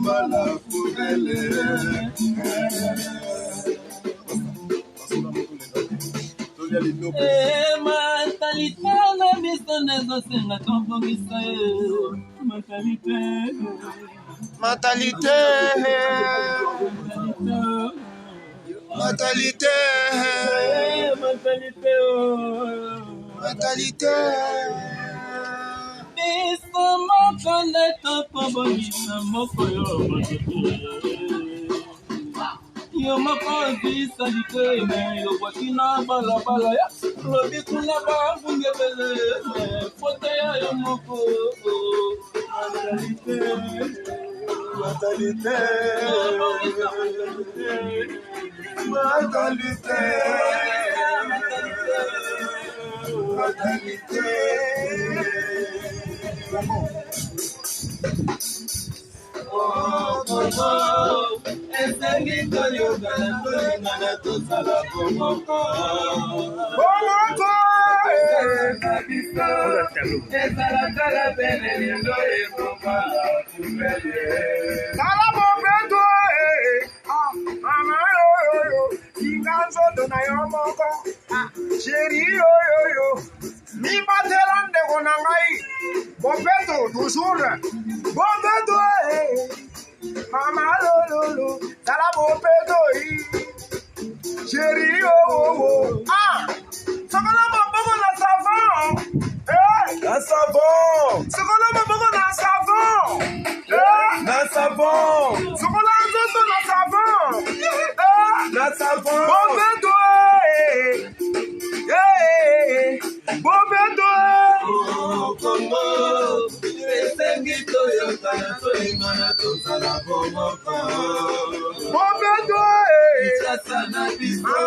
la poubelle. Mentalité na biso nezosenga tobongisa mentalité. Mentalité. Mentalité. Mentalité. Biso moko nde topobongisa moko yo moko ozwisa litene elobwaki na balabala ya lobi kuna bambungebele foto ya yo moko mentalité. Mentalité. Mentalité. Mentalité. Esengi toyokana tolingana tosala bomoko ezalaka la pene lelo ekoma Tala bombeto mama yoyoyo kinga nzoto na yo moko sheri yoyoyo mibatela ndeko na ngai bombeto toujours bombeto mama lololo tala bombeto sheri yoyoyo sokola maboko na savon na savon sokola maboko na savon na savon sokola nzoto na savon na savon bombeto bombeto Kongo esengi toyokana tolingana tosala bomoko bombeto isasa na biso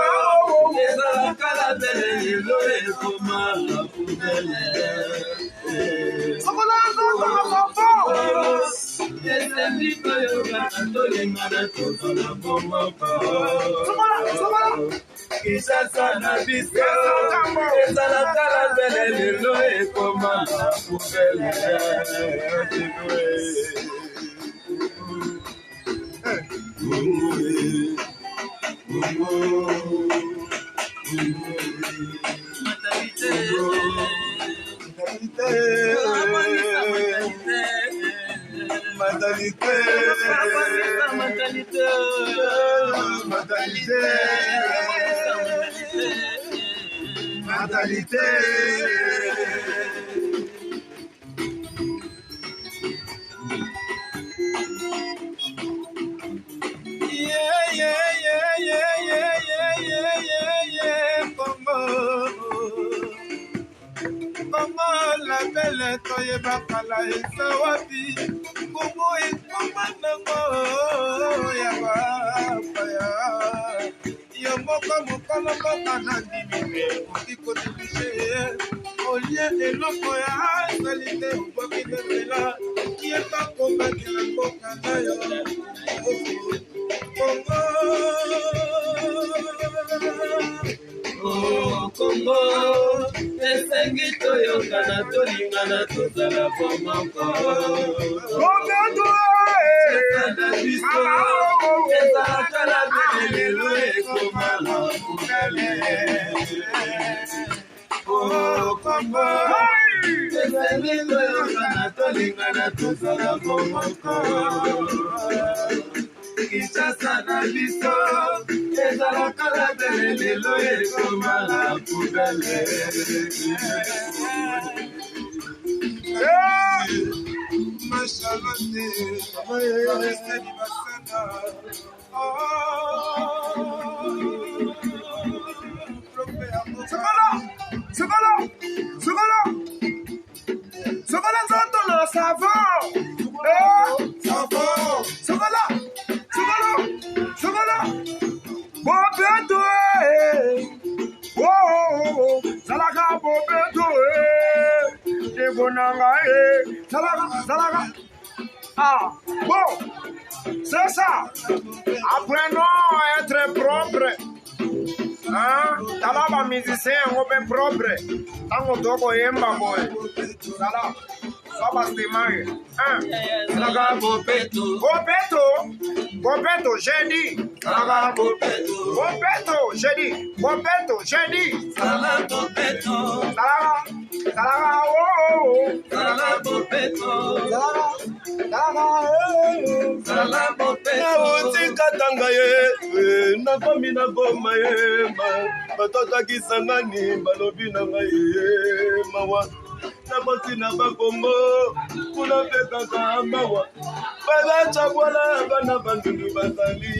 ezalaka la bele lelo ekoma la poubelle sokola nzoto na savon esengi toyokana tolingana tosala bomoko Kisasa na biso ezalaka la bele lelo ekoma la poubelle Mentalité. Kongo la belle toyebaka la eza wapi Kongo ekoma nango ya bapaya yo moko mokolo mboka na ndimi okoki konelige olie eloko ya ezali te okoki kozela yeba kobakela mboka na yo Kongo Kongo esengi toyokana tolingana tozala bomoko ezala biso ezalaka la bele lelo ekoma la poubelle Kongo esengi toyokana tolingana tozala bomoko Kinshasa na biso ezalaka la bele lelo ekoma la poubelle Machalate Palestine basana Sokola nzoto na savon Sokola bombeto Salaka bombeto Debonanga Salaka bon c'est ça apprenons à être propre Tala ba musicien on est propre tango toko yemba boy Tala Só bastimai. Salaga Bopeto. Bopeto, jeudi. Salaga Bopeto. Jeudi. Salaga Bopeto. Salaga, oh. Salaga Bopeto. Salaga, Bopeto. Katanga ye, nakomi na goma ye, batota kisangani, balobi na ye, mawa. Naboti na bakombo, kuna peka kamawa. Bala chabwala, bana bandundu batali.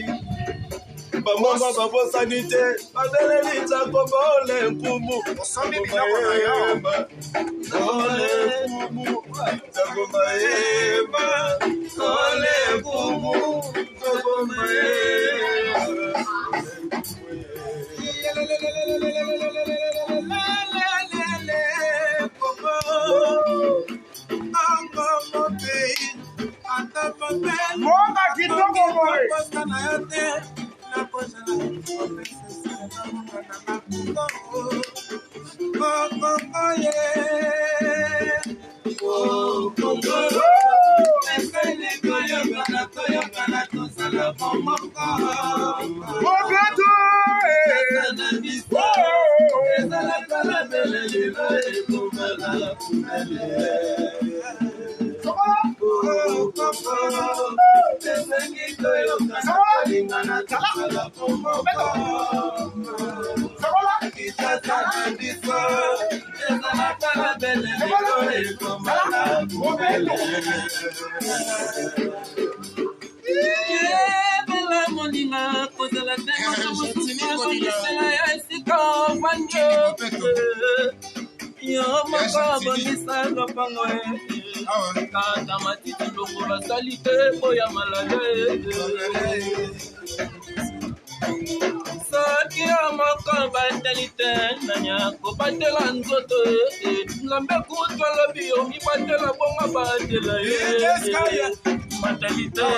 Bamama babo sanite, badeleli chakombo ole nkumu. Ole nkumu, chakoma yema, ole nkumu, chakoma yema. Monga kidogo boy. Yo makaba nisanga pangwe kata matiti longola salite boya malade saki ya makaba talite nanya ko batela nzoto ngambe kutwa lobi yo mi batela bonga batela matalite